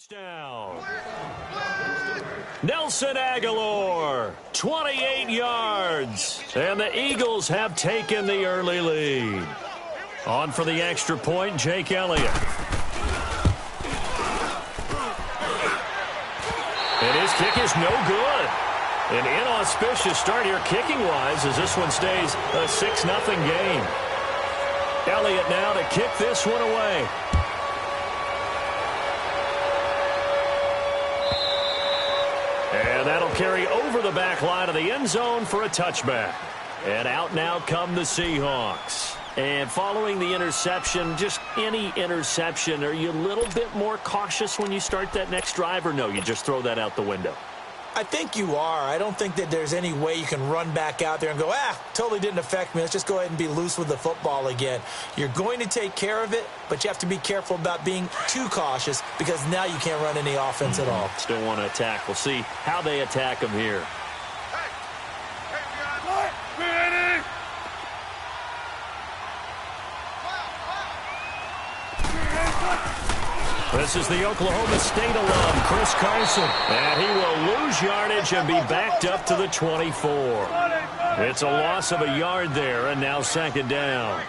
Down. Nelson Aguilar, 28 yards, and the Eagles have taken the early lead. On for the extra point, Jake Elliott. And his kick is no good. An inauspicious start here kicking-wise as this one stays a 6-0 game. Elliott now to kick this one away. And that'll carry over the back line of the end zone for a touchback. And out now come the Seahawks. And following the interception, just any interception, are you a little bit more cautious when you start that next drive, or no, you just throw that out the window? I think you are. I don't think that there's any way you can run back out there and go, totally didn't affect me. Let's just go ahead and be loose with the football again. You're going to take care of it, but you have to be careful about being too cautious because now you can't run any offense at all. Still want to attack. We'll see how they attack them here. This is the Oklahoma State alum, Chris Carson. And he will lose yardage and be backed up to the 24. It's a loss of a yard there, and now second down.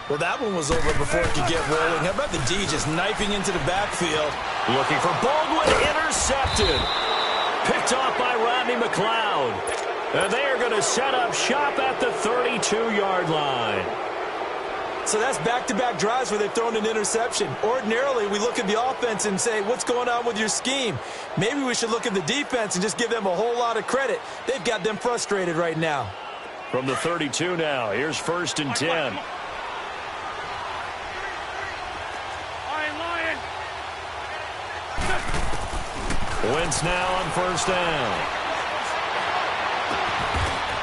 Well, that one was over before it could get rolling. How about the D just knifing into the backfield? Looking for Baldwin, intercepted. Picked off by Rodney McLeod. And they are going to set up shop at the 32-yard line. So that's back-to-back drives where they've thrown an interception. Ordinarily, we look at the offense and say, what's going on with your scheme? Maybe we should look at the defense and just give them a whole lot of credit. They've got them frustrated right now. From the 32 now, here's 1st and 10. Wentz now on 1st down.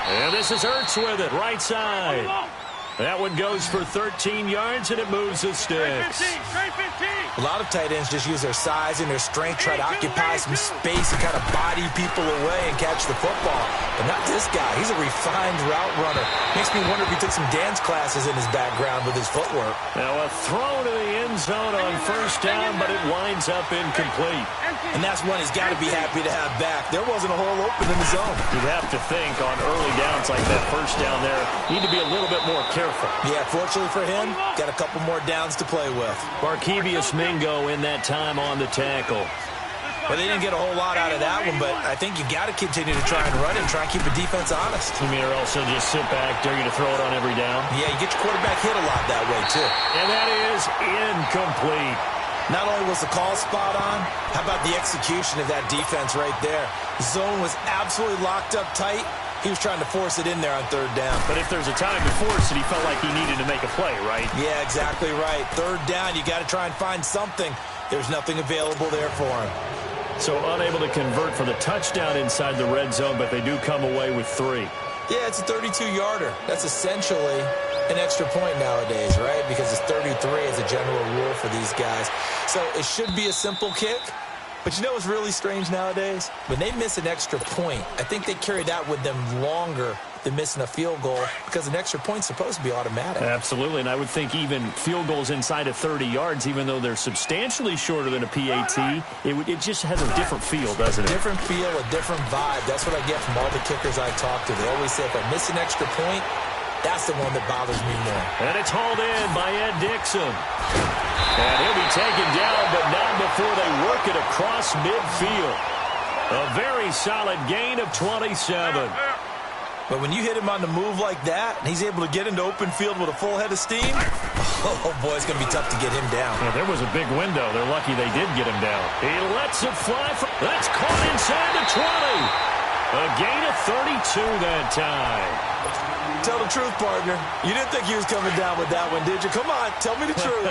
And this is Ertz with it, right side. That one goes for 13 yards, and it moves the sticks. A lot of tight ends just use their size and their strength, try to occupy some space and kind of body people away and catch the football. But not this guy. He's a refined route runner. Makes me wonder if he took some dance classes in his background with his footwork. Now a throw to the end zone on 1st down, but it winds up incomplete. And that's one he's got to be happy to have back. There wasn't a hole open in the zone. You'd have to think on early downs like that 1st down there, need to be a little bit more careful. Yeah, fortunately for him, got a couple more downs to play with. Barkevious Mingo in that time on the tackle. Well, they didn't get a whole lot out of that one, but I think you got to continue to try and run and try and keep the defense honest. You mean or else he'll just sit back, dare you to throw it on every down? Yeah, you get your quarterback hit a lot that way, too. And that is incomplete. Not only was the call spot on, how about the execution of that defense right there? Zone was absolutely locked up tight. He was trying to force it in there on 3rd down. But if there's a time to force it, he felt like he needed to make a play, right? Yeah, exactly right. 3rd down, you got to try and find something. There's nothing available there for him. So unable to convert for the touchdown inside the red zone, but they do come away with 3. Yeah, it's a 32-yarder. That's essentially an extra point nowadays, right? Because it's 33 as a general rule for these guys. So it should be a simple kick. But you know what's really strange nowadays? When they miss an extra point, I think they carry that with them longer than missing a field goal because an extra point's supposed to be automatic. Absolutely, and I would think even field goals inside of 30 yards, even though they're substantially shorter than a PAT, it just has a different feel, doesn't it? Different feel, a different vibe. That's what I get from all the kickers I talk to. They always say if I miss an extra point, that's the one that bothers me more. And it's hauled in by Ed Dixon. And he'll be taken down, but not before they work it across midfield. A very solid gain of 27. But when you hit him on the move like that, and he's able to get into open field with a full head of steam, oh boy, it's going to be tough to get him down. Yeah, there was a big window. They're lucky they did get him down. He lets it fly. That's caught inside the 20. A gain of 32 that time. Tell the truth, partner. You didn't think he was coming down with that one, did you? Come on, tell me the truth.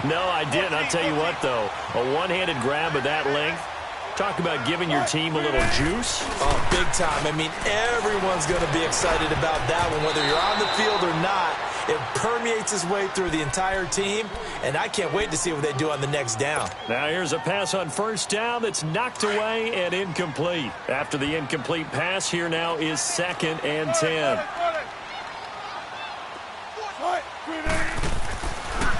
No, I didn't. I'll tell you what, though. A one-handed grab of that length. Talk about giving your team a little juice. Oh, big time. I mean, everyone's going to be excited about that one, whether you're on the field or not. It permeates its way through the entire team, and I can't wait to see what they do on the next down. Now here's a pass on 1st down that's knocked away and incomplete. After the incomplete pass, here now is 2nd and 10.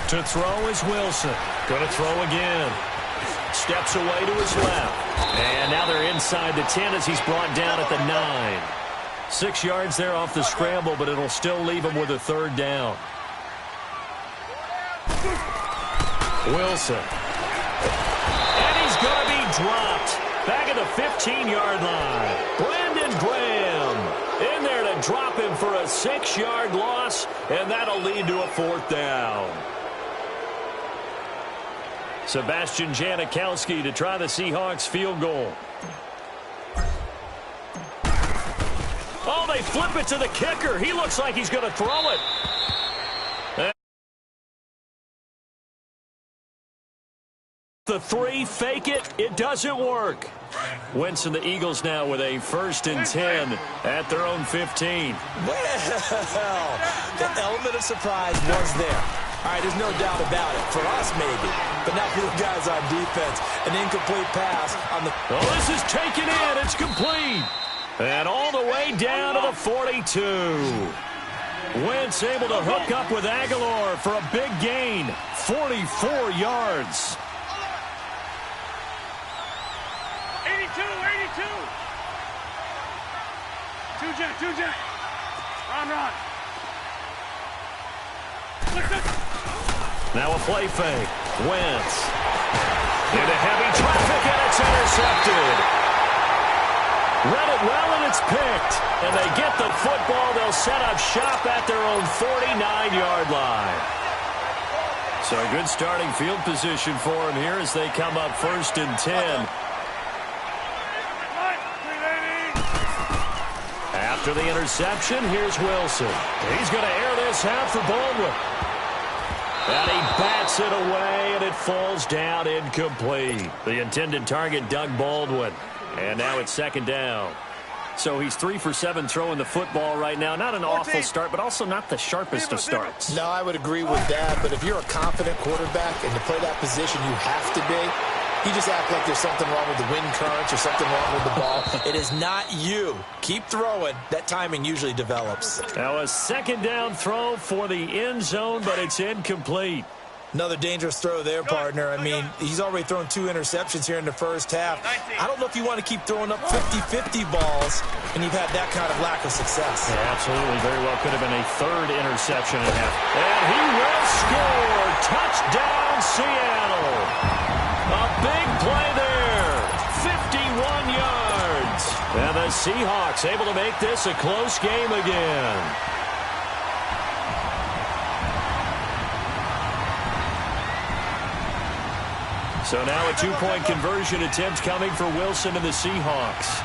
To throw is Wilson. Going to throw again. Steps away to his left. And now they're inside the 10 as he's brought down at the 9. 6 yards there off the scramble, but it'll still leave him with a 3rd down. Wilson. And he's going to be dropped. Back at the 15-yard line. Brandon Graham in there to drop him for a 6-yard loss, and that'll lead to a 4th down. Sebastian Janikowski to try the Seahawks field goal. Oh, they flip it to the kicker. He looks like he's going to throw it. The 3, fake it. It doesn't work. Wentz and the Eagles now with a 1st and 10 at their own 15. Well, the element of surprise was there. All right, there's no doubt about it. For us, maybe. But not for the guys on defense. An incomplete pass on the... Oh, this is taken in. It's complete. And all the way down to the 42. Wentz able to hook up with Aguilar for a big gain. 44 yards. 82. Two jet. Run. Now a play fake. Wentz. Into heavy traffic, and it's intercepted. Read it well, and it's picked. And they get the football. They'll set up shop at their own 49-yard line. So a good starting field position for him here as they come up 1st and 10. After the interception, here's Wilson. He's going to air this out for Baldwin. And he bats it away, and it falls down incomplete. The intended target, Doug Baldwin. And now it's 2nd down. So he's 3 for 7 throwing the football right now. Not an awful start, but also not the sharpest of starts. No, I would agree with that. But if you're a confident quarterback and to play that position, you have to be. You just act like there's something wrong with the wind currents or something wrong with the ball. It is not you. Keep throwing. That timing usually develops. Now a 2nd down throw for the end zone, but it's incomplete. Another dangerous throw there, partner. I mean, he's already thrown 2 interceptions here in the first half. I don't know if you want to keep throwing up 50-50 balls, and you've had that kind of lack of success. Yeah, absolutely. Very well could have been a 3rd interception and a half. And he will score. Touchdown, Seattle. A big play there. 51 yards. And the Seahawks able to make this a close game again. So now a 2-point conversion attempt coming for Wilson and the Seahawks.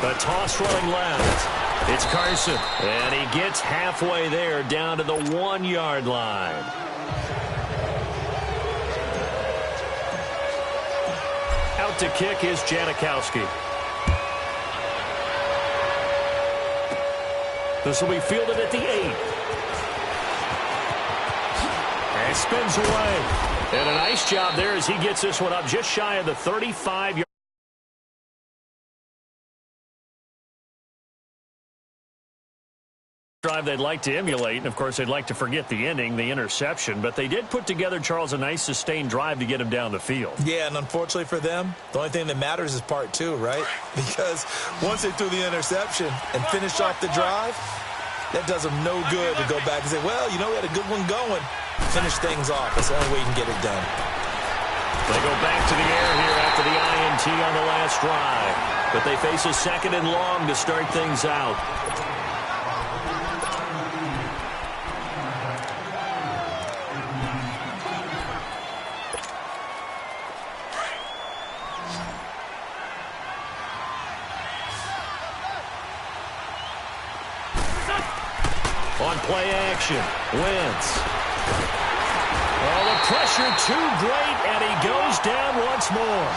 The toss running left. It's Carson. And he gets halfway there down to the 1-yard line. Out to kick is Janikowski. This will be fielded at the 8. And spins away. And a nice job there as he gets this one up just shy of the 35-yard. Drive they'd like to emulate, and of course they'd like to forget the ending, the interception, but they did put together, Charles, a nice sustained drive to get him down the field. Yeah, and unfortunately for them, the only thing that matters is part 2, right? Because once they threw the interception and finished off the drive, that does them no good to go back and say, well, you know, we had a good one going. Finish things off. That's the only way you can get it done. They go back to the air here after the INT on the last drive, but they face a 2nd and long to start things out. On play action, Wentz. Oh, the pressure too great, and he goes down once more.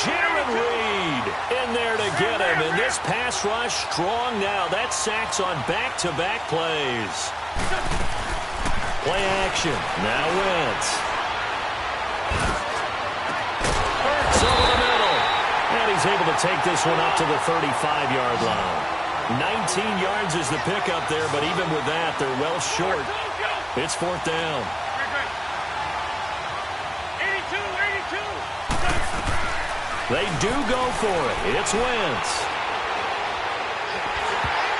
Jaron Reed in there to get him, and this pass rush strong now. That's sacks on back-to-back plays. Play action, now Wentz. Hurts over the middle, and he's able to take this one up to the 35-yard line. 19 yards is the pickup there, but even with that, they're well short. It's fourth down. 82. They do go for it. It's Wentz.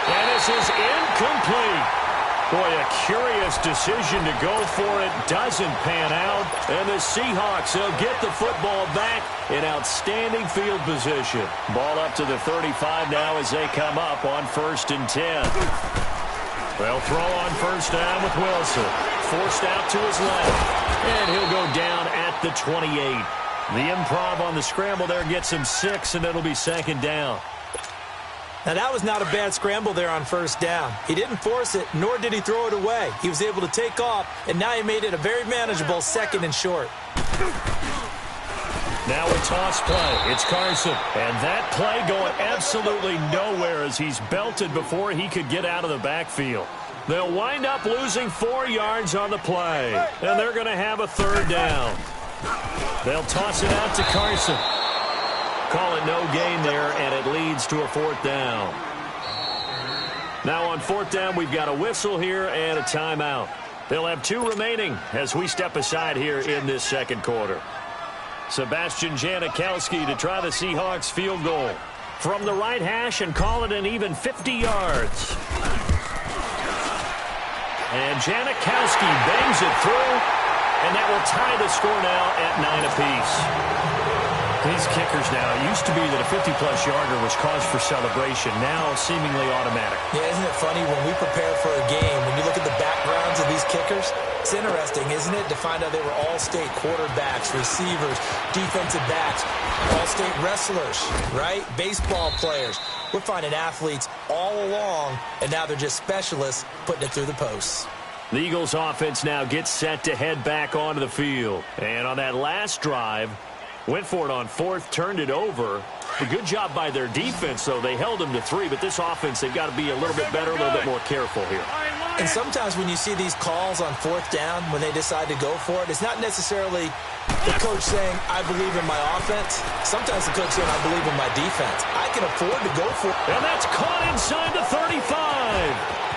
And this is incomplete. Boy, a curious decision to go for it. Doesn't pan out. And the Seahawks, they'll get the football back in outstanding field position. Ball up to the 35 now as they come up on 1st and 10. They'll throw on first down with Wilson. Forced out to his left. And he'll go down at the 28. The improv on the scramble there gets him 6, and it'll be 2nd down. Now, that was not a bad scramble there on first down. He didn't force it, nor did he throw it away. He was able to take off, and now he made it a very manageable 2nd and short. Now a toss play. It's Carson. And that play going absolutely nowhere as he's belted before he could get out of the backfield. They'll wind up losing 4 yards on the play, and they're going to have a 3rd down. They'll toss it out to Carson. Call it no gain there, and it leads to a 4th down. Now on 4th down, we've got a whistle here and a timeout. They'll have 2 remaining as we step aside here in this 2nd quarter. Sebastian Janikowski to try the Seahawks field goal from the right hash and call it an even 50 yards. And Janikowski bangs it through, and that will tie the score now at 9 apiece. These kickers now, it used to be that a 50-plus yarder was cause for celebration. Now seemingly automatic. Yeah, isn't it funny when we prepare for a game, when you look at the backgrounds of these kickers, it's interesting, isn't it, to find out they were all-state quarterbacks, receivers, defensive backs, all-state wrestlers, right? Baseball players. We're finding athletes all along, and now they're just specialists putting it through the posts. The Eagles offense now gets set to head back onto the field. And on that last drive, went for it on 4th, turned it over. A good job by their defense, though. They held them to 3, but this offense, they've got to be a little bit better, a little bit more careful here. And sometimes when you see these calls on 4th down, when they decide to go for it, it's not necessarily the coach saying, I believe in my offense. Sometimes the coach saying, I believe in my defense. I can afford to go for it. And that's caught inside the 35.